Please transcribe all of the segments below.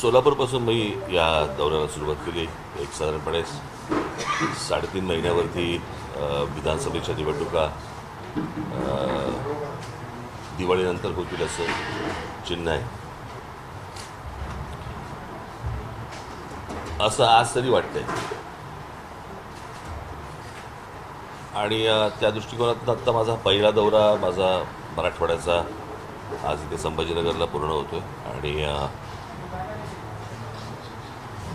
सोलापूरपासून मी या दौऱ्याला सुरुवात केली. एक साधारणपणे 3.5 महिन्यावरती विधानसभेच्या निवडणुका दिवाळीनंतर होतील असं चिन्ह आहे, असं आज तरी वाटतंय. आणि त्या दृष्टिकोनातून आत्ता माझा पहिला दौरा माझा मराठवाड्याचा आज इथे संभाजीनगरला पूर्ण होतोय आणि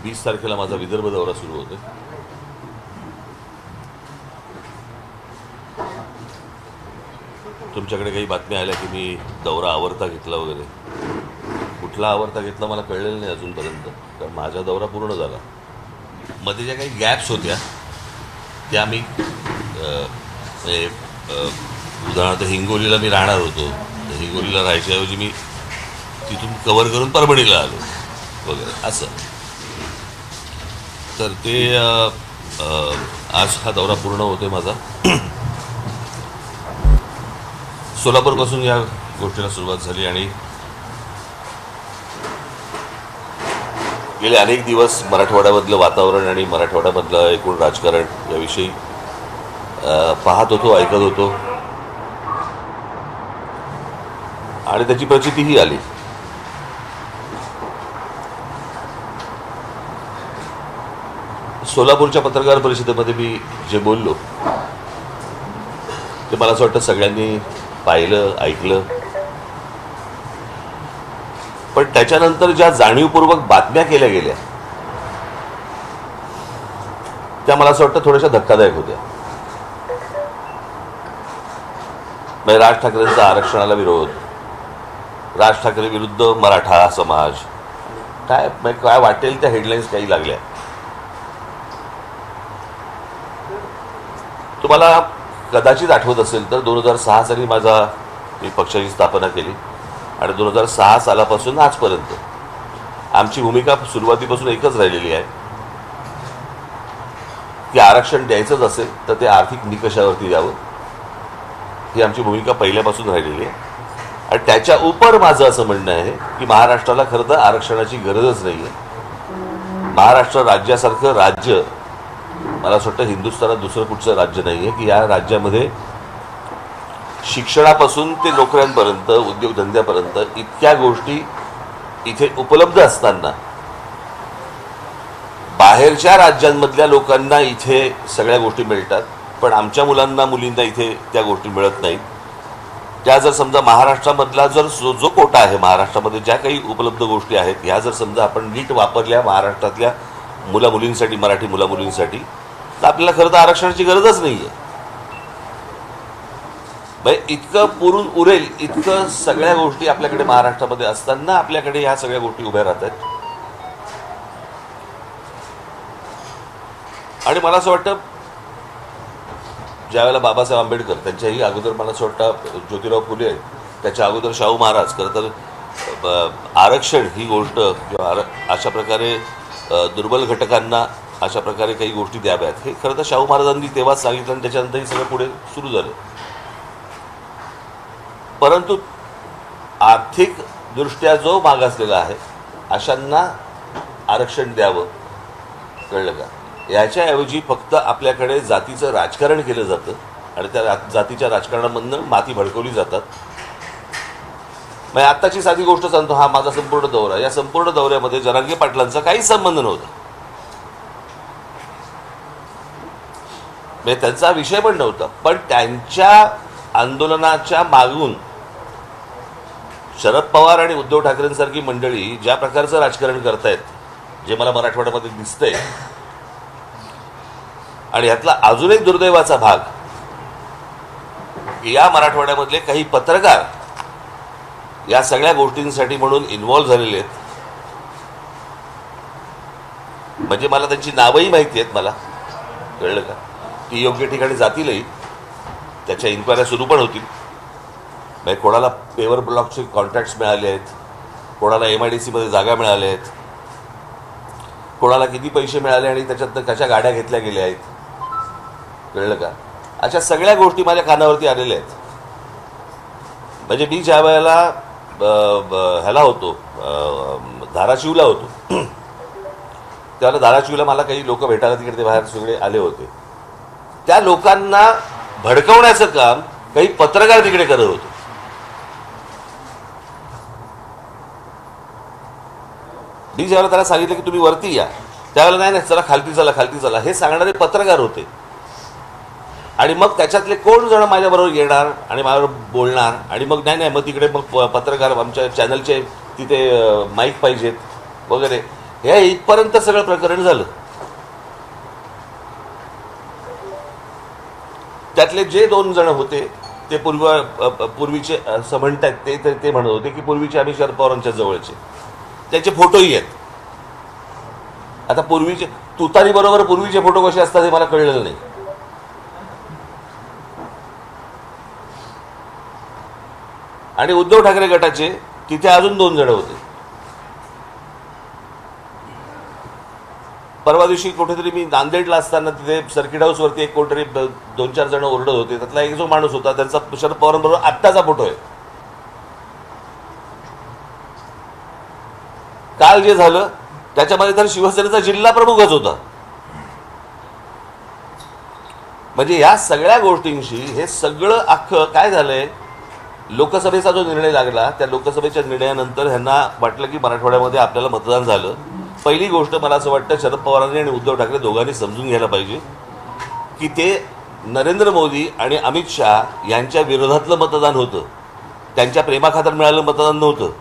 20 तारखेला माझा विदर्भ दौरा सुरू होतोय. तुमच्याकडे काही बातम्या आल्या की मी दौरा आवरता घेतला वगैरे. कुठला आवरता घेतला मला कळलेलं नाही अजूनपर्यंत, कारण माझा दौरा पूर्ण झाला. मध्ये ज्या काही गॅप्स होत्या त्या मी उदाहरणार्थ हिंगोलीला मी राहणार होतो, हिंगोलीला राहायच्याऐवजी मी तिथून कव्हर करून परभणीला आलो वगैरे असं. तर ते आज हा दौरा पूर्ण होतोय माझा. सोलापूरपासून या गोष्टीला सुरुवात झाली आणि गेले अनेक दिवस मराठवाड्यामधलं वातावरण आणि मराठवाड्यामधलं एकूण राजकारण याविषयी पाहत होतो, ऐकत होतो आणि त्याची प्रचितीही आली. सोलापूरच्या पत्रकार परिषदेमध्ये मी जे बोललो ते मला असं वाटतं सगळ्यांनी पाहिलं, ऐकलं. पण त्याच्यानंतर ज्या जाणीवपूर्वक बातम्या केल्या गेल्या त्या मला असं वाटतं थोड्याशा धक्कादायक होत्या. म्हणजे राज ठाकरेंचा आरक्षणाला विरोध, राज ठाकरे विरुद्ध मराठा समाज, काय वाटेल त्या हेडलाईन्स काही लागल्या. तुम्हाला कदाचित आठवत असेल तर 2006 साली मी पक्षाची स्थापना केली आणि 2006 सालापासून आजपर्यंत आमची भूमिका सुरुवातीपासून एकच राहिलेली आहे की आरक्षण द्यायचंच असेल तर ते आर्थिक निकषावरती द्यावं. ही आमची भूमिका पहिल्यापासून राहिलेली आहे. आणि त्याच्या उपर माझं असं म्हणणं आहे की महाराष्ट्राला खरं तर आरक्षणाची गरजच नाही आहे. महाराष्ट्र राज्यासारखं राज्य मला असं वाटतं हिंदुस्थानात दुसरं कुठचं राज्य नाही आहे की या राज्यामध्ये शिक्षणापासून ते नोकऱ्यांपर्यंत, उद्योगधंद्यापर्यंत इतक्या गोष्टी इथे उपलब्ध असताना बाहेरच्या राज्यांमधल्या लोकांना इथे सगळ्या गोष्टी मिळतात, पण आमच्या मुलांना मुलींना इथे त्या गोष्टी मिळत नाहीत. त्या जर समजा महाराष्ट्रामधला जो कोटा आहे, महाराष्ट्रामध्ये ज्या काही उपलब्ध गोष्टी आहेत ह्या जर समजा आपण नीट वापरल्या महाराष्ट्रातल्या मुलामुलींसाठी, मराठी मुलामुलींसाठी, तर आपल्याला खरं तर आरक्षणाची गरजच नाही आहे. इतकं पुरून उरेल इतकं सगळ्या गोष्टी आपल्याकडे महाराष्ट्रामध्ये असताना आपल्याकडे ह्या सगळ्या गोष्टी उभ्या राहतात. आणि मला असं वाटतं ज्यावेळेला बाबासाहेब आंबेडकर, त्यांच्याही अगोदर मला असं वाटतं ज्योतिराव फुले, त्याच्या अगोदर शाहू महाराज, खरं तर आरक्षण ही गोष्ट किंवा अशा प्रकारे दुर्बल घटकांना अशा प्रकारे काही गोष्टी द्याव्यात हे खरं तर शाहू महाराजांनी तेव्हाच सांगितलं आणि त्याच्यानंतरही सगळं पुढे सुरू झालं. परंतु आर्थिक दृष्ट्या जो मागासलेला आहे अशांना आरक्षण द्यावं, कळलं का? याच्याऐवजी फक्त आपल्याकडे जातीचं राजकारण केलं जातं आणि त्या जातीच्या राजकारणामधनं माती भडकवली जातात. मग आत्ताची साधी गोष्ट सांगतो, हा माझा संपूर्ण दौरा, या संपूर्ण दौऱ्यामध्ये जरांगे पाटलांचा काही संबंध नव्हता, म्हणजे त्यांचा विषय पण नव्हता. पण त्यांच्या आंदोलनाच्या मागून शरद पवार आणि उद्धव ठाकरेंसारखी मंडळी ज्या प्रकारचं राजकारण करतायत, जे मला मराठवाड्यामध्ये दिसतंय, आणि ह्यातला अजून एक दुर्दैवाचा भाग, या मराठवाड्यामधले काही पत्रकार या सगळ्या गोष्टींसाठी म्हणून इन्व्हॉल्व्ह झालेले आहेत. म्हणजे मला त्यांची नावंही माहिती आहेत, मला कळलं का? ती योग्य ठिकाणी जातीलही, त्याच्या इन्क्वायऱ्या सुरू पण होतील. म्हणजे कोणाला पेवर ब्लॉकचे कॉन्ट्रॅक्ट्स मिळाले आहेत, कोणाला MIDC मध्ये जागा मिळाल्या आहेत, कोणाला किती पैसे मिळाले आणि त्याच्यातनं कशा गाड्या घेतल्या गेल्या आहेत, कळलं का? अशा सगळ्या गोष्टी माझ्या कानावरती आलेल्या आहेत. म्हणजे मी ज्या वेळेला ह्याला होतो धाराशिवला होतो त्यावेळेला धाराशिवला मला काही लोक भेटायला तिकडे ते बाहेर सगळे आले होते. त्या लोकांना भडकवण्याचं काम काही पत्रकार तिकडे करत होते. मी ज्यावेळेला त्याला सांगितलं की तुम्ही वरती या, त्यावेळेला नाही चला खालती चला खालती चला हे सांगणारे पत्रकार होते. आणि मग त्याच्यातले कोण जण माझ्याबरोबर येणार आणि माझ्याबरोबर बोलणार, आणि मग नाही मग तिकडे मग पत्रकार आमच्या चॅनलचे तिथे माईक पाहिजेत वगैरे, हे इथपर्यंत सगळं प्रकरण झालं. त्यातले जे 2 जण होते ते पूर्वीचे असं म्हणतात ते म्हणत होते की पूर्वीचे आम्ही शरद पवारांच्या जवळचे, त्याचे फोटोही आहेत. आता पूर्वीचे तुतारी बरोबर पूर्वीचे फोटो कसे असतात हे मला कळलेलं नाही. आणि उद्धव ठाकरे गटाचे तिथे अजून 2 जण होते. परवा दिवशी कुठेतरी मी नांदेडला असताना तिथे सर्किट हाऊसवरती एक कोणतरी 2-4 जण ओरडत होते. त्यातला एक जो माणूस होता त्यांचा शरद पवारांबरोबर आत्ताचा फोटो आहे. काल जे झालं त्याच्यामध्ये तर शिवसेनेचा जिल्हा प्रमुखच होता. म्हणजे या सगळ्या गोष्टींशी हे सगळं अख्खं काय झालंय, लोकसभेचा जो निर्णय लागला त्या लोकसभेच्या निर्णयानंतर ह्यांना वाटलं की मराठवाड्यामध्ये आपल्याला मतदान झालं. पहिली गोष्ट मला असं वाटतं शरद पवारांनी आणि उद्धव ठाकरे दोघांनी समजून घ्यायला पाहिजे की ते नरेंद्र मोदी आणि अमित शहा यांच्या विरोधातलं मतदान होतं, त्यांच्या प्रेमाखातर मिळालेलं मतदान नव्हतं.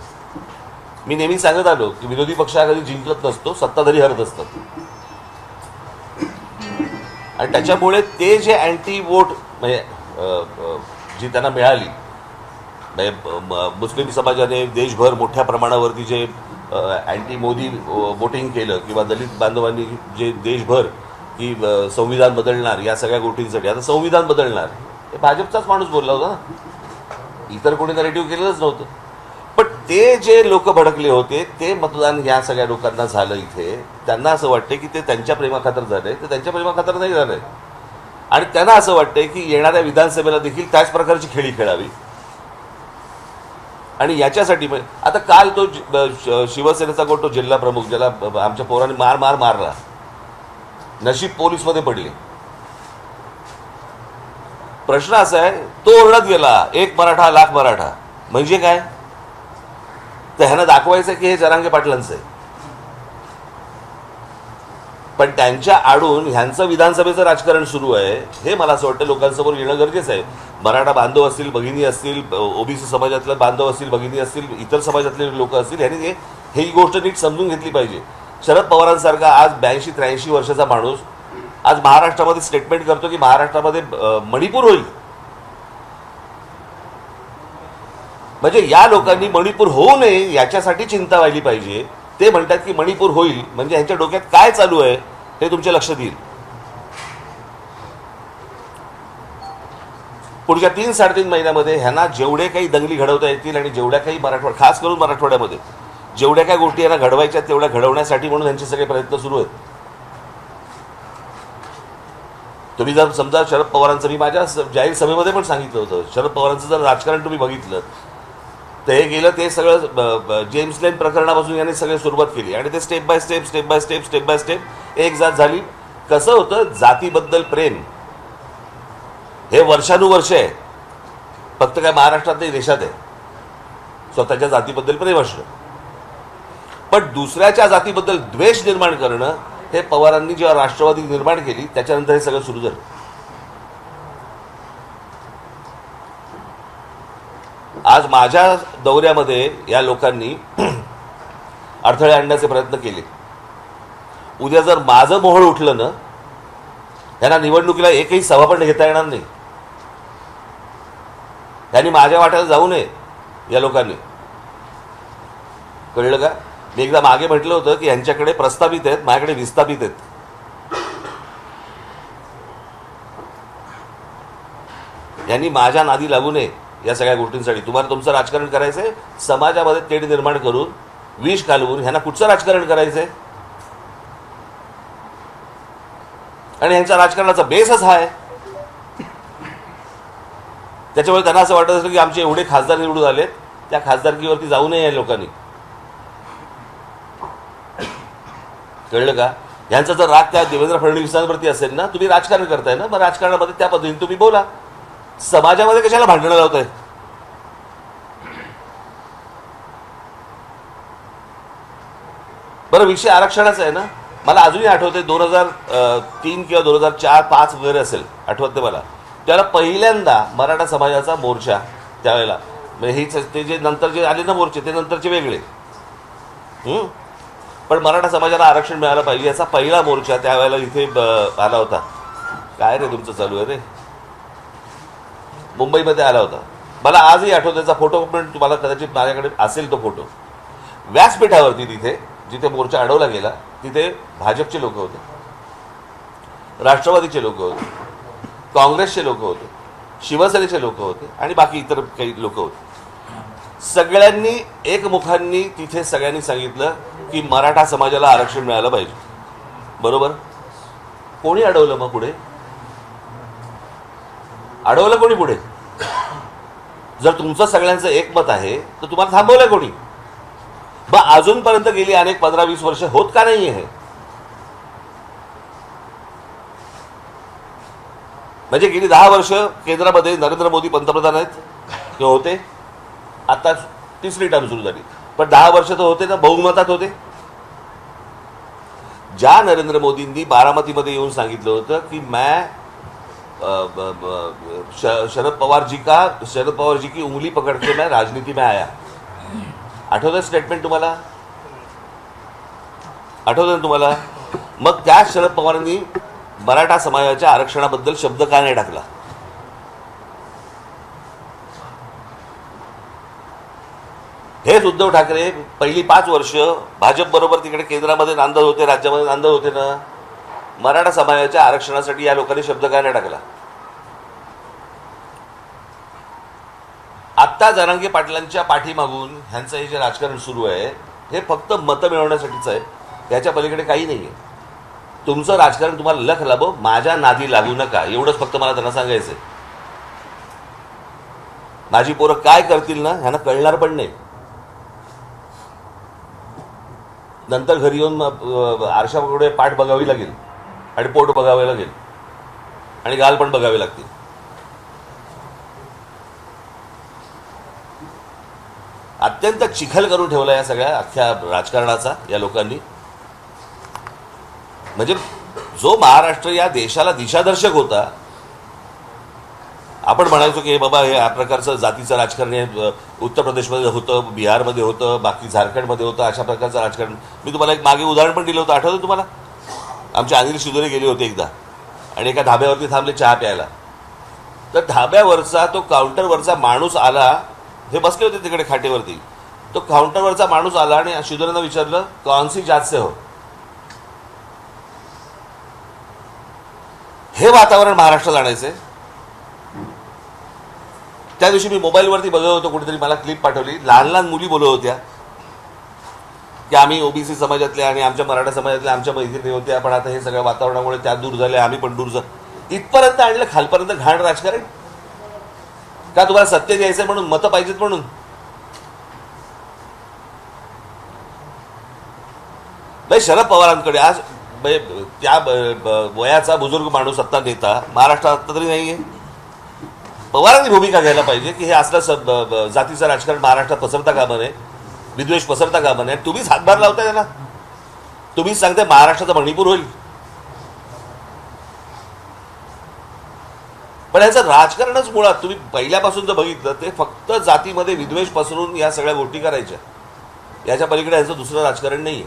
मी नेहमी सांगत आलो की विरोधी पक्ष हा कधी जिंकत नसतो, सत्ताधारी हरत असतात. आणि त्याच्यामुळे ते जे अँटी वोट म्हणजे जी त्यांना मिळाली, मुस्लिम समाजाने देशभर मोठ्या प्रमाणावरती जे अँटी मोदी वोटिंग केलं किंवा दलित बांधवांनी जे देशभर की संविधान बदलणार या सगळ्या गोष्टींसाठी, आता संविधान बदलणार हे भाजपचाच माणूस बोलला होता ना, इतर कोणी नरेटिव्ह केलेलंच नव्हतं. पण ते जे लोक भडकले होते ते मतदान या सगळ्या लोकांना झालं इथे. त्यांना असं वाटतं की ते त्यांच्या प्रेमाखातर झालंय, ते त्यांच्या प्रेमाखातर नाही झालंय. आणि त्यांना असं वाटतंय की येणाऱ्या विधानसभेला देखील त्याच प्रकारची खेळी खेळावी. आणि याच्यासाठी आता काल तो शिवसेनेचा कोण तो जिल्हा प्रमुख ज्याला आमच्या पोरांनी मारला, नशीब पोलीसमध्ये पडले. प्रश्न असा आहे, तो ओरडत गेला 1 मराठा लाख मराठा म्हणजे काय, तर ह्यांना दाखवायचं की हे जरांगे पाटलांचं आहे. पण त्यांच्या आडून ह्यांचं विधानसभेचं राजकारण सुरू आहे हे मला असं वाटतं लोकांसमोर येणं गरजेचं आहे. मराठा बांधव असतील, भगिनी असतील, ओबीसी समाजातले बांधव असतील, भगिनी असतील, इतर समाजातले लोक असतील, ह्यांनी ही गोष्ट नीट समजून घेतली पाहिजे. शरद पवारांसारखा आज 82-83 वर्षाचा माणूस आज महाराष्ट्रामध्ये स्टेटमेंट करतो की महाराष्ट्रामध्ये मणिपूर होईल. म्हणजे या लोकांनी मणिपूर होऊ नये याच्यासाठी चिंता व्हायली पाहिजे. ते म्हणतात की मणिपूर होईल म्हणजे ह्यांच्या डोक्यात काय चालू आहे हे तुमच्या लक्षात येईल. पुढच्या 3-3.5 महिन्यामध्ये ह्यांना जेवढे काही दंगली घडवता येतील आणि जेवढ्या काही खास करून मराठवाड्यामध्ये जेवढ्या काही गोष्टी यांना घडवायच्या तेवढ्या घडवण्यासाठी म्हणून यांचे सगळे प्रयत्न सुरू आहेत. तुम्ही जर समजा शरद पवारांचं, मी माझ्या जाहीर सभेमध्ये पण सांगितलं होतं, शरद पवारांचं जर राजकारण तुम्ही बघितलं तर हे गेलं ते सगळं जेम्स लेन प्रकरणापासून यांनी सगळे सुरुवात केली आणि ते स्टेप बाय स्टेप एक जात झाली. कसं होतं, जातीबद्दल प्रेम हे वर्षानुवर्ष आहे. फक्त काय महाराष्ट्रात नाही, देशात आहे स्वतःच्या जातीबद्दल प्रेम असणं. पण दुसऱ्याच्या जातीबद्दल द्वेष निर्माण करणं हे पवारांनी जेव्हा राष्ट्रवादी निर्माण केली त्याच्यानंतर हे सगळं सुरू झालं. आज माझ्या दौऱ्यामध्ये या लोकांनी अडथळे आणण्याचे प्रयत्न केले. उद्या जर माझं मोहळ उठलं ना, यांना निवडणुकीला एकही सभा पण घेता येणार नाही. त्यांनी माझ्या वाट्याला जाऊ नये या लोकांनी, कळलं का? मी एकदा मागे म्हटलं होतं की यांच्याकडे प्रस्तावित आहेत, माझ्याकडे विस्थापित आहेत. यांनी माझ्या नादी लागू नये या सगळ्या गोष्टींसाठी. तुम्हाला तुमचं राजकारण करायचंय, समाजामध्ये तेढ निर्माण करून विष घालवून ह्यांना कुठचं राजकारण करायचंय? आणि ह्यांच्या राजकारणाचा बेसच हा आहे. त्याच्यामुळे त्यांना असं वाटत असलं की आमचे एवढे खासदार निवडून आलेत, त्या खासदारकीवरती जाऊ नये या लोकांनी. कळलं का? यांचा जर राग त्या देवेंद्र फडणवीसांवरती असेल ना, तुम्ही राजकारण करताय ना, मग राजकारणामध्ये त्या पद्धतीने तुम्ही बोला. समाजामध्ये कशाला भांडणं लावताय? बरं, विषय आरक्षणाचा आहे ना. मला अजूनही आठवते 2003 किंवा 2004-05 वगैरे असेल, आठवत नाही मला. त्याला पहिल्यांदा मराठा समाजाचा मोर्चा त्यावेळेला, म्हणजे हे ते जे नंतर जे आले ना मोर्चे, ते नंतरचे वेगळे. पण मराठा समाजाला आरक्षण मिळालं पाहिजे याचा पहिला मोर्चा त्यावेळेला इथे आला होता. काय रे तुमचं चालू आहे रे? मुंबईमध्ये आला होता. मला आजही आठवतो, त्याचा फोटो पण तुम्हाला कदाचित माझ्याकडे असेल तो फोटो. व्यासपीठावरती तिथे जिथे मोर्चा अडवला गेला तिथे भाजपचे लोक होते, राष्ट्रवादीचे लोक होते, काँग्रेसचे लोक होते, शिवसेनेचे लोक होते आणि बाकी इतर काही लोक होते. सगळ्यांनी एकमुखांनी तिथे सगळ्यांनी सांगितलं की मराठा समाजाला आरक्षण मिळालं पाहिजे. बरोबर? कोणी अडवलं मग पुढे? अडवलं कोणी पुढे? जर तुमचं सगळ्यांचं एकमत आहे तर तुम्हाला थांबवलं कोणी? मग अजूनपर्यंत गेली अनेक 15-20 वर्ष होत का नाही आहे? म्हणजे गेली 10 वर्ष केंद्रामध्ये नरेंद्र मोदी पंतप्रधान आहेत किंवा होते, आता तिसरी टर्म सुरू झाली, पण 10 वर्ष तर होते ना, बहुमतात होते. ज्या नरेंद्र मोदींनी बारामतीमध्ये येऊन सांगितलं होतं की मैं शरद पवार जी की उंगली पकड़ के मैं राजनीति में आया. आठवतं स्टेटमेंट तुम्हाला? आठवतं ना तुम्हाला? मग त्या शरद पवारांनी मराठा समाजाच्या आरक्षणाबद्दल शब्द का नाही टाकला? हेच उद्धव ठाकरे पहिली 5 वर्ष भाजप बरोबर तिकडे केंद्रामध्ये नांदत होते, राज्यामध्ये नांदत होते ना. मराठा समाजाच्या आरक्षणासाठी या लोकांनी शब्द का नाही टाकला? आत्ता जरांगे पाटलांच्या पाठीमागून ह्यांचं हे जे राजकारण सुरू आहे हे फक्त मतं मिळवण्यासाठीच आहे, त्याच्या पलीकडे काही नाही आहे. तुमचं राजकारण तुम्हाला लख लाभो, माझ्या नादी लागू नका, एवढंच फक्त मला त्यांना सांगायचंय. माझी पोरं काय करतील ना ह्यांना कळणार पण नाही. नंतर घरी येऊन आरशापुढे पाठ बघावी लागेल आणि पोट बघावे लागेल आणि गाल पण बघावे लागतील. अत्यंत चिखल करून ठेवला या सगळ्या अख्ख्या राजकारणाचा या लोकांनी. म्हणजे जो महाराष्ट्र या देशाला दिशादर्शक होता, आपण म्हणायचो की हे बाबा हे या प्रकारचं जातीचं राजकारण हे उत्तर प्रदेशमध्ये होतं, बिहारमध्ये होतं, बाकी झारखंडमध्ये होतं, अशा प्रकारचं राजकारण. मी तुम्हाला एक मागे उदाहरण पण दिलं होतं, आठवतं तुम्हाला? आमचे अनिल शिदोरे गेले होते एकदा आणि एका धाब्यावरती थांबले चहा प्यायला. तर धाब्यावरचा तो काउंटरवरचा माणूस आला, हे बसले होते तिकडे खाटेवरती, तो काउंटरवरचा माणूस आला आणि शिदोरेंना विचारलं कौनसी जात से हो. हे वातावरण महाराष्ट्रात आणायचंय. त्या दिवशी मी मोबाईलवरती बघत होतो, कुठेतरी मला क्लिप पाठवली, लहान लहान मुली बोलत होत्या की आम्ही ओबीसी समाजातल्या आणि आमच्या मराठा समाजातल्या आमच्या मैत्रिणी होत्या, पण आता हे सगळ्या वातावरणामुळे त्या दूर झाल्या, आम्ही पण दूर इथपर्यंत आणलं, खालपर्यंत घाण राजकारण. का तुम्हाला सत्य द्यायचंय म्हणून, मतं पाहिजेत म्हणून? भाई शरद पवारांकडे आज त्या वयाचा बुजुर्ग माणूस सत्ता नेता महाराष्ट्रात आत्ता तरी नाहीये. पवारांनी भूमिका घ्यायला पाहिजे की हे असलं जातीचं राजकारण महाराष्ट्रात पसरता कामा नये, विद्वेष पसरता कामा नये. तुम्हीच हातभार लावताय त्याला, तुम्हीच सांगताय महाराष्ट्राचा मणिपूर होईल. पण याचं राजकारणच मुळात तुम्ही पहिल्यापासून जर बघितलं ते फक्त जातीमध्ये विद्वेष पसरून या सगळ्या गोष्टी करायच्या, याच्या पलीकडे यांचं दुसरं राजकारण नाहीये.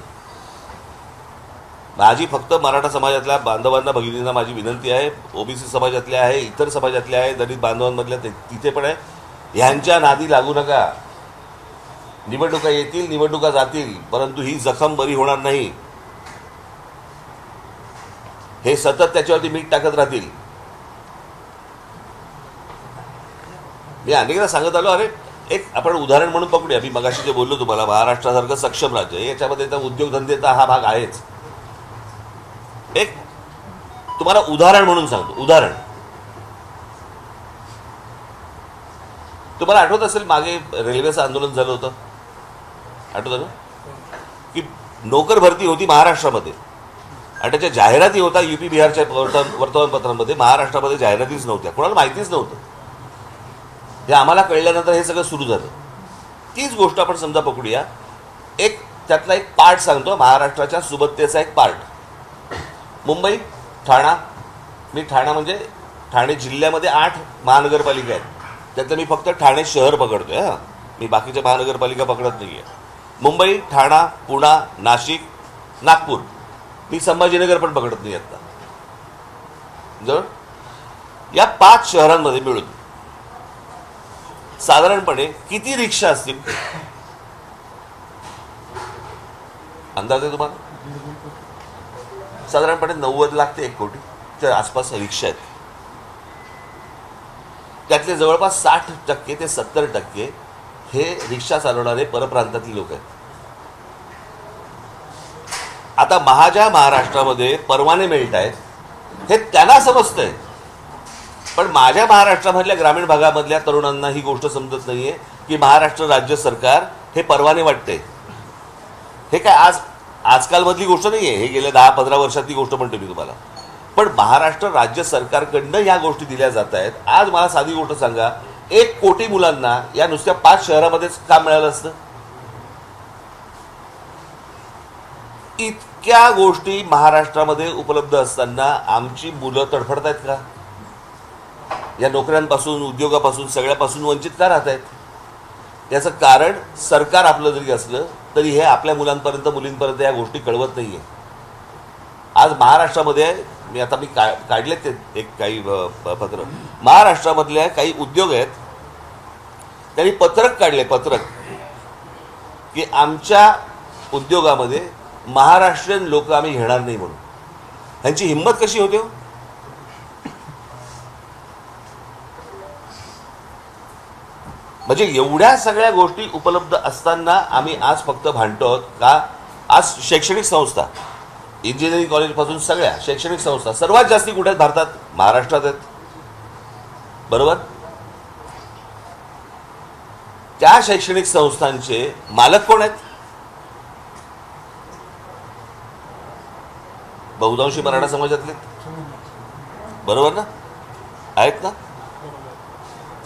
माझी फक्त मराठा समाजातल्या बांधवांना भगिनींना माझी विनंती आहे, ओबीसी समाजातल्या आहे, इतर समाजातल्या आहे, दलित बांधवांमधल्या तिथे पण आहे, ह्यांच्या नादी लागू नका. निवडणुका येतील, निवडणुका जातील, परंतु ही जखम बरी होणार नाही. हे सतत त्याच्यावरती मीठ टाकत राहतील. मी अनेकदा सांगत आलो, अरे एक आपण उदाहरण म्हणून पकडूया. मी मगाशी जे बोललो तुम्हाला, महाराष्ट्रासारखं सक्षम राज्य, याच्यामध्ये तर उद्योगधंदेचा हा भाग आहेच. एक तुम्हाला उदाहरण म्हणून सांगतो. उदाहरण तुम्हाला आठवत असेल, मागे रेल्वेचं आंदोलन झालं होतं, आठवतं ना? की नोकर भरती होती महाराष्ट्रामध्ये आणि त्याच्या जाहिराती होता UP बिहारच्या वर्तमानपत्रांमध्ये, महाराष्ट्रामध्ये जाहिरातीच नव्हत्या, कोणाला माहितीच नव्हतं. हे आम्हाला कळल्यानंतर हे सगळं सुरू झालं. तीच गोष्ट आपण समजा पकडूया, त्यातला एक पार्ट सांगतो, महाराष्ट्राच्या सुबत्तेचा एक पार्ट. मुंबई, ठाणा. मी ठाणा म्हणजे ठाणे जिल्ह्यामध्ये 8 महानगरपालिका आहेत, त्यातलं मी फक्त ठाणे शहर पकडतोय. हां, मी बाकीच्या महानगरपालिका पकडत नाही आहे. मुंबई, ठाणा, पुणा, नाशिक, नागपूर. मी संभाजीनगर पण पकडत नाही आता. जर या 5 शहरांमध्ये मिळून साधारणपणे किती रिक्षा असतील अंदाज आहे तुम्हाला? साधारणपणे 90 लाख ते 1 कोटीच्या आसपास रिक्षा आहेत. त्यातले जवळपास 60% ते 70% हे रिक्षा चालवणारे परप्रांतातली लोक आहेत. आता माझ्या महाराष्ट्रामध्ये परवाने मिळत आहेत हे त्यांना समजतंय, पण माझ्या महाराष्ट्रामधल्या ग्रामीण भागामधल्या तरुणांना ही गोष्ट समजत नाहीये की महाराष्ट्र राज्य सरकार हे परवाने वाटते. हे काय आजकालमधली गोष्ट नाही आहे, हे गेल्या 10-15 वर्षातली गोष्ट म्हणतो मी तुम्हाला. पण महाराष्ट्र राज्य सरकारकडनं ह्या गोष्टी दिल्या जात आहेत. आज मला साधी गोष्ट सांगा, 1 कोटी मुलांना या नुसत्या 5 शहरामध्येच काम मिळालं असतं? इतक्या गोष्टी महाराष्ट्रामध्ये उपलब्ध असताना आमची मुलं तडफडतायत का? या नोकऱ्यांपासून, उद्योगापासून, सगळ्यापासून वंचित का राहत आहेत? याचं कारण सरकार आपलं जरी असलं तरी हे आपल्या मुलांपर्यंत, मुलींपर्यंत या गोष्टी कळवत नाही आहे. आज महाराष्ट्रामध्ये मी काढले ते काही पत्र, महाराष्ट्रामधल्या काही उद्योग आहेत, त्यांनी पत्रक काढले, पत्रक, की आमच्या उद्योगामध्ये महाराष्ट्रीयन लोक आम्ही घेणार नाही म्हणून. ह्यांची हिंमत कशी होते हो? म्हणजे एवढ्या सगळ्या गोष्टी उपलब्ध असताना आम्ही आज फक्त भांडतो का? आज शैक्षणिक संस्था, इंजिनिअरिंग कॉलेजपासून सगळ्या शैक्षणिक संस्था सर्वात जास्ती कुठे आहेत भारतात? महाराष्ट्रात आहेत, बरोबर? त्या शैक्षणिक संस्थांचे मालक कोण आहेत? बहुतांशी मराठा समाजातले, बरोबर ना? आहेत ना?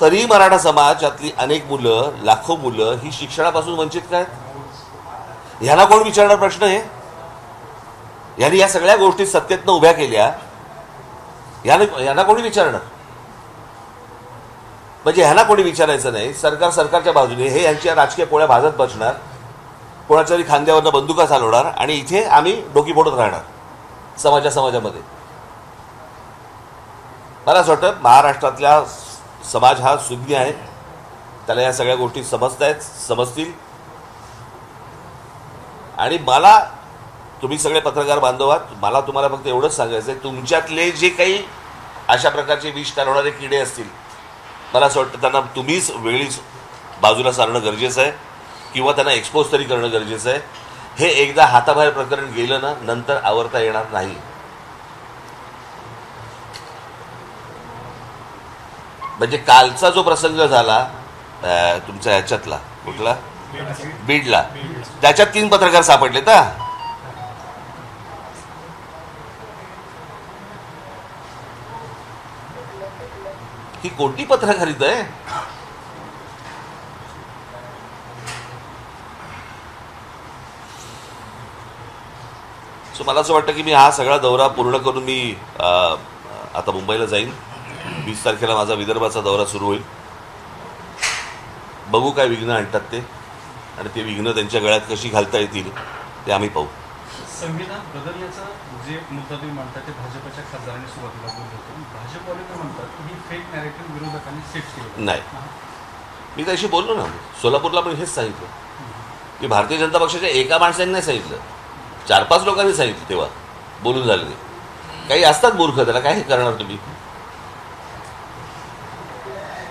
तरी मराठा समाजातली अनेक मुलं, लाखो मुलं ही शिक्षणापासून वंचित काय आहेत? ह्याला कोण विचारणार प्रश्न आहे? यांनी या सगळ्या गोष्टी सत्तेतनं उभ्या केल्या, यांना कोणी विचारणार? म्हणजे ह्यांना कोणी विचारायचं नाही. सरकारच्या बाजूने हे यांच्या राजकीय पोळ्या भाजत बसणार, कोणाच्या तरी खांद्यावरनं बंदुका चालवणार आणि इथे आम्ही डोकी फोडत राहणार समाजामध्ये. मला असं वाटतं महाराष्ट्रातल्या समाज हा सुज्ञ आहे, त्याला या सगळ्या गोष्टी समजतील. आणि मला, तुम्ही सगळे पत्रकार बांधव आहात, मला तुम्हाला फक्त एवढंच सांगायचं आहे, तुमच्यातले जे काही अशा प्रकारचे विष घालवणारे किडे असतील, मला असं वाटतं त्यांना तुम्हीच वेळीच बाजूला सारणं गरजेचं आहे, किंवा त्यांना एक्सपोज तरी करणं गरजेचं आहे. हे एकदा हाताबाहेर प्रकरण गेलं ना, नंतर आवरता येणार नाही. म्हणजे कालचा जो प्रसंग झाला तुमच्या ह्याच्यातला, कुठला, बीडला, त्याच्यात 3 पत्रकार सापडले ना. ही कोणती पत्रकारित आहे? सो मला असं वाटतं की मी हा सगळा दौरा पूर्ण करून मी आता मुंबईला जाईन. 20 तारखेला माझा विदर्भाचा दौरा सुरू होईल. बघू काय विघ्न आणतात ते, आणि ते विघ्न त्यांच्या गळ्यात कशी घालता येतील ते आम्ही पाहू. संविधान बदलण्याचा जे मुद्दा तुम्ही म्हणता ते भाजपच्या खासदारांनी सुरुवातीला बोलले होते. भाजपवाले तर म्हणतात की ही फेक नॅरेटिव्ह विरोधकांनी सेट केली. नाही, मी त्याशी बोललो ना, सोलापूरला पण हेच सांगितलं की भारतीय जनता पक्षाच्या एका माणसाने नाही सांगितलं, 4-5 लोकांनी सांगितलं, तेव्हा बोलून झालं नाही. काही असतात मूर्ख, त्याला काय करणार तुम्ही.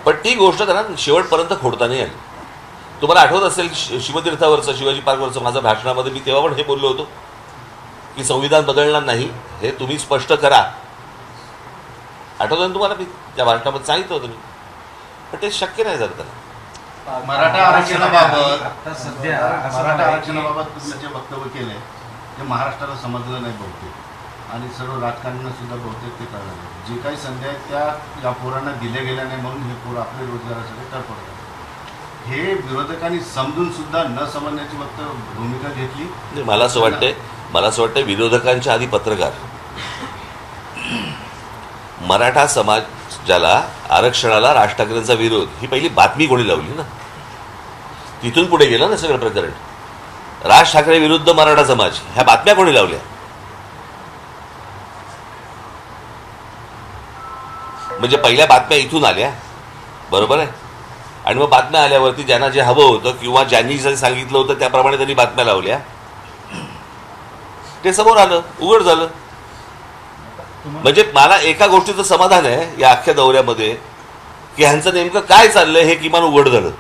पण ती गोष्ट त्यांना शेवटपर्यंत खोडता नाही आली. तुम्हाला आठवत असेल शिवतीर्थावरचं, शिवाजी पार्कवरचं माझं भाषणामध्ये मी तेव्हा पण हे बोललो होतो की संविधान बदलणार नाही, हे तुम्ही स्पष्ट करा. आठवतं ना तुम्हाला? मी त्या भाषणामध्ये सांगितलं होतं मी, पण ते शक्य नाही झालं त्याला. मराठा आरक्षणाबाबत तुम्ही जे वक्तव्य केलंय ते महाराष्ट्राला समजलं नाही बहुतेक. आणि सर्व राजकारण्यांना सुद्धा बहुतेक ते कळलं जे काही संधी आहेत त्या या पोरांना दिल्या गेल्या नाही म्हणून हे पोरं आपल्या रोजगारासाठी तडफडतात. हे विरोधकांनी समजून सुद्धा न समजण्याची फक्त भूमिका घेतली. नाही, मला असं वाटतंय विरोधकांच्या आधी पत्रकार, मराठा समाजाला आरक्षणाला राज ठाकरेंचा विरोध ही पहिली बातमी कोणी लावली ना, तिथून पुढे गेलं ना सगळं प्रकरण. राज ठाकरे विरुद्ध मराठा समाज ह्या बातम्या कोणी लावल्या? म्हणजे पहिल्या बातम्या इथून आल्या, बरोबर आहे. आणि मग बातम्या आल्यावरती ज्यांना जे हवं होतं किंवा ज्यांनी जे सांगितलं होतं त्याप्रमाणे त्यांनी बातम्या लावल्या, ते समोर आलं, उघड झालं. म्हणजे मला एका गोष्टीचं समाधान आहे या अख्ख्या दौऱ्यामध्ये की ह्यांचं नेमकं काय चाललंय हे किमान उघड झालं.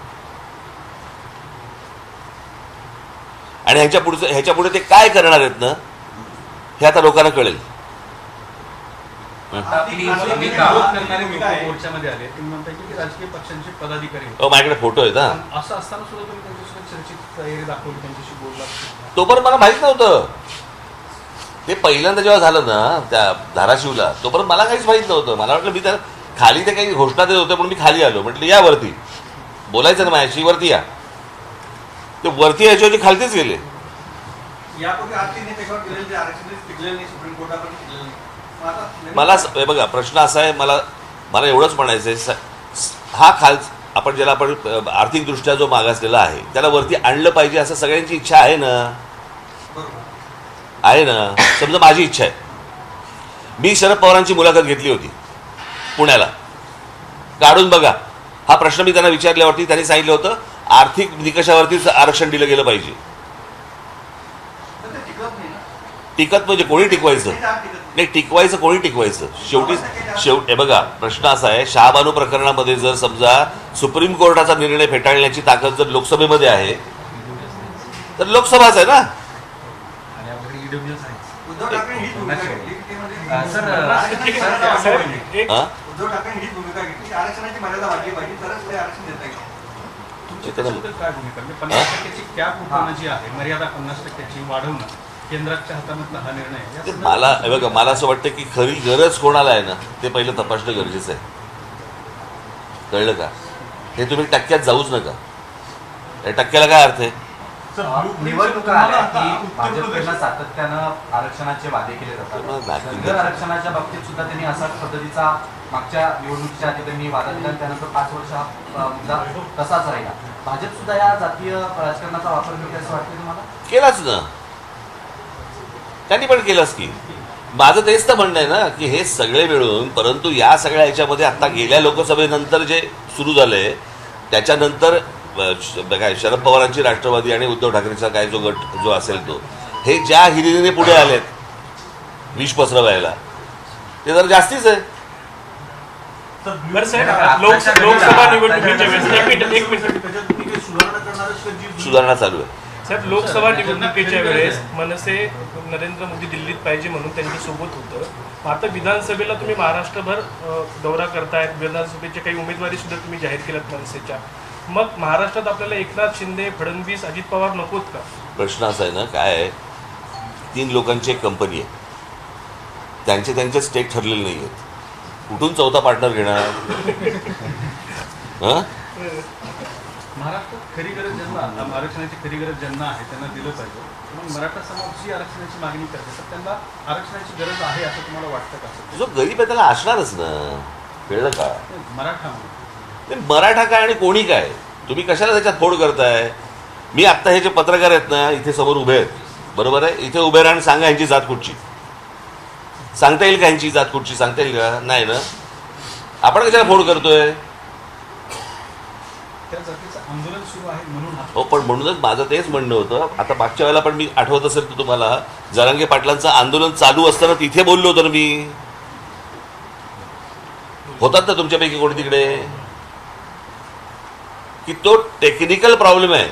आणि ह्याच्या पुढे ते काय करणार आहेत ना हे आता लोकांना कळेल. राजकीय पक्षांचे पदाधिकारी माझ्याकडे फोटो आहेत ना, असं असताना सुद्धा तुम्ही त्यांच्यासोबत चर्चेत तयारी दाखवली, त्यांच्याशी बोलला. तोपर्यंत मला माहित नव्हतं. ते पहिल्यांदा जेव्हा झालं ना त्या धाराशिवला, तोपर्यंत मला काहीच माहित नव्हतं. मला वाटलं मी त्या खाली ते काही घोषणा देत होते, पण मी खाली आलो. म्हटलं या वरती बोलायचं ना माझ्याशी, वरती या. ते वरती याच्याऐवजी खालतीच गेले. मला बघा प्रश्न असा आहे, मला एवढंच म्हणायचं आहे, हा आपण ज्याला आपण आर्थिकदृष्ट्या जो मागासलेला आहे त्याला वरती आणलं पाहिजे असं सगळ्यांची इच्छा आहे ना, समजा माझी इच्छा आहे. मी शरद पवारांची मुलाखत घेतली होती पुण्याला, काढून बघा. हा प्रश्न मी त्यांना विचारल्यावरती त्यांनी सांगितलं होतं आर्थिक निकषावरतीच आरक्षण दिलं गेलं पाहिजे. टिकत म्हणजे कोणी टिकवायचं नाही, टिकवायचं कोणी टिकवायचं. शेवटी बघा प्रश्न असा आहे, शहाबानू प्रकरणामध्ये जर समजा सुप्रीम कोर्टाचा निर्णय फेटाळण्याची ताकद जर लोकसभेमध्ये आहे तर लोकसभाच आहे ना. उद्धव ठाकरे ही भूमिका घेतली, आरक्षणाची मर्यादा वाढली पाहिजे तरच ते आरक्षण देता येईल. काय भूमिका 50% कॅप उठवणं जी आहे, मर्यादा 50% वाढवणं, केंद्राच्या हातामधला हा निर्णय. मला असं वाटतं की खरी गरज कोणाला आहे ना ते पहिलं तपासणं गरजेचं आहे. कळलं का? हे तुम्ही टक्क्यात जाऊच नका. या टक्क्याला काय अर्थ आहे? निवडणुका आल्या की भाजपकडनं सातत्यानं आरक्षणाचे वादे केले जातात. धनगर आरक्षणाच्या बाबतीत सुद्धा त्यांनी असाच पद्धतीचा मागच्या निवडणुकीच्या आधी त्यांनी वादा दिला, त्यानंतर 5 वर्ष हा मुद्दा तसाच राहिला. भाजप सुद्धा या जातीय राजकारणाचा वापर करते असं वाटतं तुम्हाला? केलाच ना, त्यांनी पण केलंच की. माझं तेच तर म्हणणं आहे ना की हे सगळे मिळून, परंतु या सगळ्या ह्याच्यामध्ये आता गेल्या लोकसभेनंतर जे सुरू झालंय त्याच्यानंतर काय शरद पवारांची राष्ट्रवादी आणि उद्धव ठाकरेंचा काय जो गट जो असेल तो, हे ज्या हिरिरीने पुढे आलेत विष पसरवायला ते जर जास्तीच आहे. लोकसभा निवडणुकीच्या वेळेस सुधारणा चालू आहे. साहेब, लोकसभा निवडणुकीच्या वेळेस मनसे नरेंद्र मोदी दिल्लीत पाहिजे म्हणून त्यांच्यासोबत होतं. आता विधानसभेला तुम्ही महाराष्ट्रभर दौरा करतायत, विधानसभेचे काही उमेदवारी सुद्धा तुम्ही जाहीर केल्यात मनसेच्या. मग महाराष्ट्रात आपल्याला एकनाथ शिंदे, फडणवीस, अजित पवार नकोत का? प्रश्न असा आहे ना, काय आहे, 3 लोकांची एक कंपनी आहे, त्यांचे स्टेक ठरलेले नाही आहेत. कुठून चौथा पार्टनर घेणार? महाराष्ट्रात खरी गरज ज्यांना, आरक्षणाची खरी गरज ज्यांना आहे त्यांना दिलं पाहिजे. म्हणून मराठा समाज जी आरक्षणाची मागणी करते तर त्यांना आरक्षणाची गरज आहे असं तुम्हाला वाटतं का? जो गरीब आहे त्याला असणारच ना. कळलं का? मराठा काय आणि कोणी काय, तुम्ही कशाला त्याच्यात फोड करताय? मी आत्ता हे जे पत्रकार आहेत ना इथे समोर उभे आहेत, बरोबर आहे, इथे उभे राहून सांगा यांची जात कुठची. सांगता येईल का यांची जात कुठची? सांगता येईल का? नाही ना. आपण कशाला फोड करतोय? आंदोलन सुरू आहे म्हणून. हो, पण म्हणूनच माझं तेच म्हणणं होतं. आता मागच्या वेळेला पण मी आठवत असेल तर तुम्हाला, जरांगे पाटलांचं आंदोलन चालू असताना तिथे बोललो होतो ना मी. होतात ना तुमच्यापैकी कोणी तिकडे, की तो टेक्निकल प्रॉब्लेम आहे.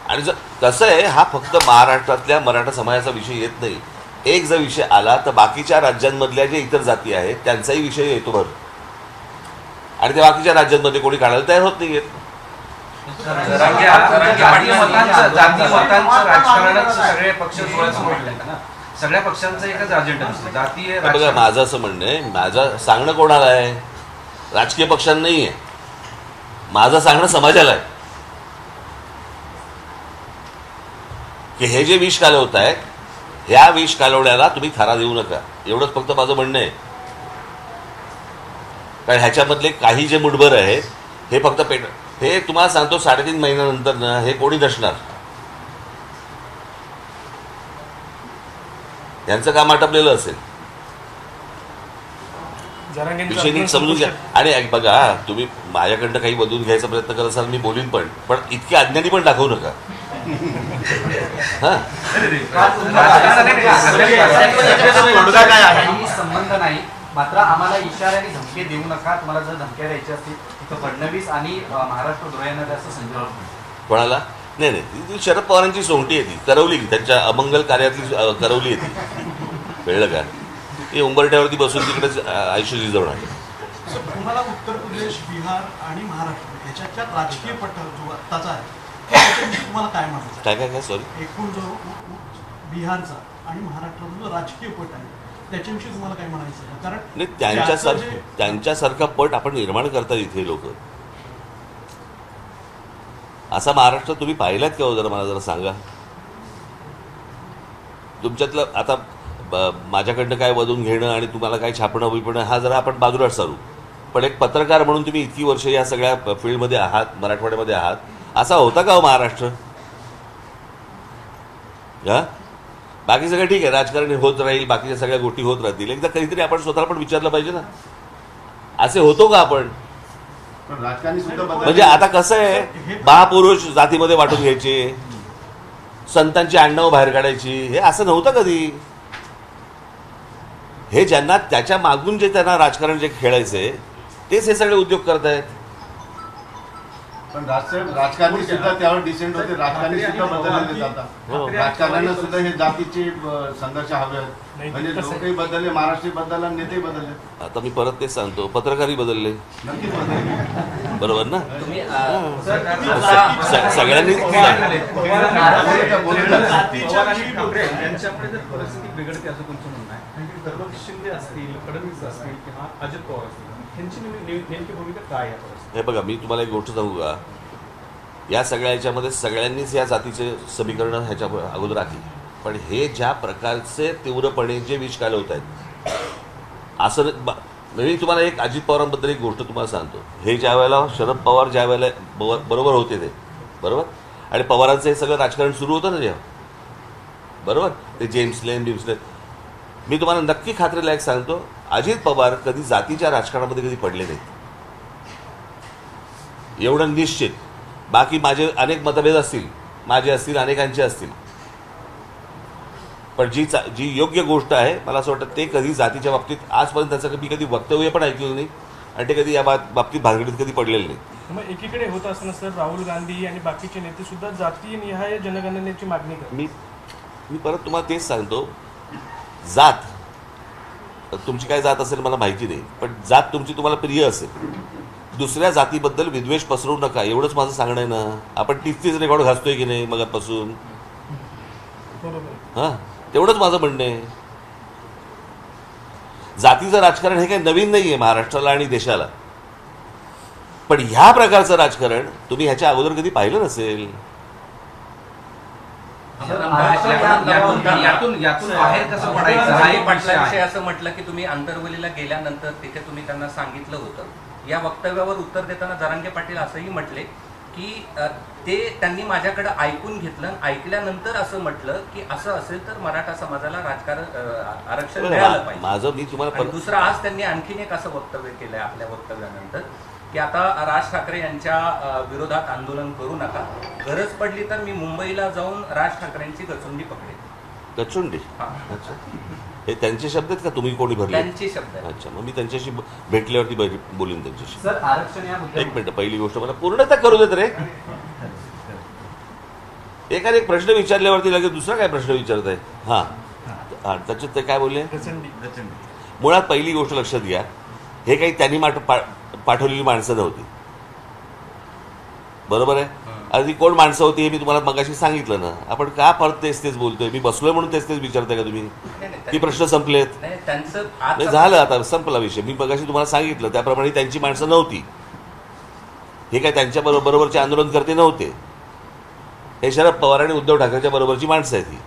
आणि जर कसं आहे, हा फक्त महाराष्ट्रातल्या मराठा समाजाचा विषय येत नाही. एक जर विषय आला तर बाकीच्या राज्यांमधल्या जे इतर जाती आहेत त्यांचाही विषय येतो भर. आणि त्या बाकीच्या राज्यांमध्ये कोणी काढायला तयार होत नाही आहेत. जाती मतांचं राजकारणच सगळे पक्ष डोळ्यासमोर मांडलेत ना. सगळ्या पक्षांचा एकच अजेंडा असतो, जातीय बघा, राजकारण. माझं असं म्हणणं आहे, माझं सांगणं कोणाला आहे? राजकीय पक्षांना नाही आहे. माझं सांगणं समाजाला आहे की हे जे विष कालवत आहेत, ह्या विष कालवण्याला तुम्ही थारा देऊ नका. एवढंच फक्त माझं म्हणणं आहे. कारण ह्याच्यामधले काही जे मुठभर आहेत हे फक्त हे तुम्हाला सांगतो 3.5 महिन्यानंतर ना हे कोणी नसणार. यांचं काम आटपलेलं असेल. विषय नीट समजून घ्या. आणि बघा, तुम्ही माझ्याकडनं काही बदलून घ्यायचा प्रयत्न करत असाल, मी बोलीन पण इतके अज्ञानी पण दाखवू नका. हा, संबंध नाही. मात्र आम्हाला इशाऱ्याने धमके देऊ नका. तुम्हाला जर धमक्या द्यायच्या असतील तर फडणवीस आणि महाराष्ट्र द्रोह्यांना असं संजय कोणाला नाही, ती शरद पवारांची सोंगटी आहे. ती करवली, त्यांच्या अमंगल कार्यातली करवली आहे ती. कळलं का? ती उंबरठ्यावरती बसून तिकडेच आयुष्य जिजवणार. तुम्हाला उत्तर प्रदेश, बिहार आणि महाराष्ट्र याच्यातल्या राजकीय पट जो आत्ताचा आहे त्याच्याविषयी तुम्हाला काय म्हणायचं? काय सॉरी, एकूण जो बिहारचा आणि महाराष्ट्राचा जो राजकीय पट आहे त्याच्याविषयी तुम्हाला काय म्हणायचं? कारण नाही, त्यांच्यासारखा पट आपण निर्माण करतात इथे लोक. असा महाराष्ट्र तुम्ही पाहिलात का? जरा मला जरा सांगा. तुमच्यातलं आता माझ्याकडनं काय वधून घेणं आणि तुम्हाला काय छापणं बिपणं हा जरा आपण बाजूला सारू. पण एक पत्रकार म्हणून तुम्ही इतकी वर्ष या सगळ्या फील्डमध्ये आहात, मराठवाड्यामध्ये आहात, असा होता का हो महाराष्ट्र? हा, बाकी सगळं ठीक आहे, राजकारण होत राहील, बाकीच्या सगळ्या गोष्टी होत राहतील. एकदा कधीतरी आपण स्वतःला पण विचारलं पाहिजे ना, असे होतो का आपण? राजकारणी सुद्धा म्हणजे आता कसं आहे, महापुरुष जातीमध्ये वाटून घ्यायचे, संतांची आडनावं बाहेर काढायची, हे असं नव्हतं कधी. हे ज्यांना त्याच्या मागून जे त्यांना राजकारण जे खेळायचंय तेच हे सगळे उद्योग करतायत. पण राजकारणी सुद्धा त्यावर डिसेंट होते. राजकारणी सुद्धा बदलले जातात. राजकारण्यांना सुद्धा हे जातीचे संघर्ष हवे आहेत. म्हणजे लोकही बदलले, महाराष्ट्र बदलला, नेते बदलले. आता मी परत तेच सांगतो, पत्रकारही बदलले. नक्कीच बदलले. बरोबर ना? सगळ्यांनी यांच्यामुळे जर परिस्थिती बिघडते असं तुमचं म्हणणं आहे. दरबार शिंदे असतील, फडणवीस असतील किंवा अजित पवार असतील, यांची नेमकी भूमिका काय आहे? हे बघा, मी तुम्हाला एक गोष्ट सांगू का, या सगळ्या याच्यामध्ये सगळ्यांनीच या जातीचे समीकरण ह्याच्या अगोदर आखली. पण हे ज्या प्रकारचे तीव्रपणे जे विष कालवत आहेत असं मी तुम्हाला एक अजित पवारांबद्दल एक गोष्ट तुम्हाला सांगतो. हे ज्या वेळेला शरद पवार ज्या वेळेला बरोबर होते ते बरोबर, आणि पवारांचं हे सगळं राजकारण सुरू होतं ना जेव्हा, बरोबर, ते जेम्स लेन, मी तुम्हाला नक्की खात्रीलायक सांगतो, अजित पवार कधी जातीच्या राजकारणामध्ये कधी पडले नाहीत, एवढं निश्चित. बाकी माझे अनेक मतभेद असतील, माझे असतील, अनेकांचे असतील, पण जी योग्य गोष्ट आहे मला असं वाटतं ते कधी जातीच्या बाबतीत आजपर्यंत त्याचं कधी वक्तव्य पण ऐकलेलं नाही आणि ते कधी या बाबतीत भानगडीत कधी पडलेलं नाही. मग एकीकडे होत असताना सर राहुल गांधी आणि बाकीचे नेते सुद्धा जातीनिहाय जनगणनेची मागणी करतात. मी परत तुम्हाला तेच सांगतो, जात तुमची काय जात असेल मला माहिती नाही, पण जात तुमची तुम्हाला प्रिय असेल, दुसऱ्या जातीबद्दल विद्वेष पसरवू नका, एवढंच माझं सांगणं आहे ना. आपण 30 रेकॉर्ड घासतोय की नाही मगापासून, बरोबर, हां, तेवढंच माझं म्हणणं आहे. जातीचं राजकारण हे काही नवीन नाही आहे महाराष्ट्राला आणि देशाला, पण ह्या प्रकारचं राजकारण तुम्ही ह्याच्या अगोदर कधी पाहिलं नसेल. यातून बाहेर कसं पडायचं हा एक पाटलांविषयी असं म्हटलं की तुम्ही आंतरवलीला गेल्यानंतर तिथे तुम्ही त्यांना सांगितलं होतं. या वक्तव्यावर उत्तर देताना जरांगे पाटील असंही म्हटले की त्यांनी माझ्याकडे ऐकून घेतलं, ऐकल्यानंतर असं म्हटलं की असं असेल तर मराठा समाजाला राजकारण आरक्षण मिळालं पाहिजे. माझं मी तुम्हाला दुसरं आज त्यांनी आणखीन एक असं वक्तव्य केलंय आपल्या वक्तव्यानंतर की आता राज ठाकरे यांच्या विरोधात आंदोलन करू नका, गरज पडली तर मी मुंबईला जाऊन राज ठाकरेंची गचुंडी पकडेन. गचुंडी? अच्छा, हे त्यांचे शब्द आहेत का तुम्ही कोणी भरले? त्यांचे शब्द. अच्छा, मग मी त्यांच्याशी भेटल्यावरती बोलीन त्यांच्याशी. सर आरक्षण या एक मिनिट, पहिली गोष्ट मला पूर्णतः करू देत रे. एकाने एक प्रश्न विचारल्यावरती लगेच दुसरा काय प्रश्न विचारत आहे? हां हां, त्याच्यात ते काय बोलले? मुळात पहिली गोष्ट लक्षात घ्या, हे काही त्यांनी पाठवलेली माणसं नव्हती. बरोबर आहे. आधी कोण माणसं होती हे मी तुम्हाला मगाशी सांगितलं ना. आपण का परत तेच बोलतोय? मी बसलोय म्हणून तेच विचारताय का तुम्ही? की प्रश्न संपलेत? नाही, त्यांचं नाही, आज झालं, आता संपला विषय. मी मगाशी तुम्हाला सांगितलं त्याप्रमाणे त्यांची माणसं नव्हती. हे काय त्यांच्या बरोबरचे आंदोलनकर्ते नव्हते. हे शरद पवार आणि उद्धव ठाकरेच्या बरोबरची माणसं आहेत ही.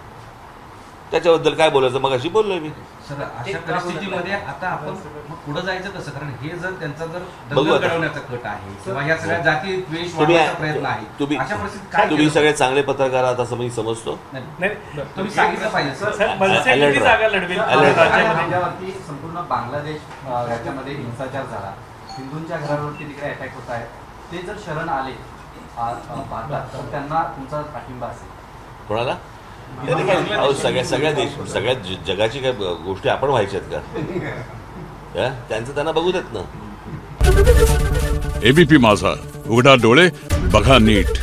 त्याच्याबद्दल काय बोलायचं मगाशी बोललोय मी. सर अशा परिस्थितीमध्ये आता आपण मग पुढे जायचं कसं? कारण हे जर त्यांचा जर बघू दंगल आता. घडवण्याचा कट आहे किंवा या सगळ्या जाती द्वेष तुम्ही वाढवण्याचा प्रयत्न आहे, अशा परिस्थितीत काय तुम्ही केलं? सगळे चांगले पत्रकार आहात असं मी समजतो. नाही, नाही तुम्ही सांगितलं पाहिजे सर. साहेब, मनसे किती जागा लढवेल अलर्ट. राज्यामध्ये? राज्यावरती संपूर्ण बांगलादेश राज्यामध्ये हिंसाचार झाला, हिंदूंच्या घरावरती तिकडे अटॅक होत आहे. ते जर शरण आले भारतात तर त्यांना तुमचा पाठिंबा असेल? कोणाला? त्याने काय अहो, सगळ्या जगाची काय गोष्टी आपण व्हायच्यात का? त्यांचं त्यांना बघू देत ना. एबीपी माझा, उघडा डोळे बघा नीट.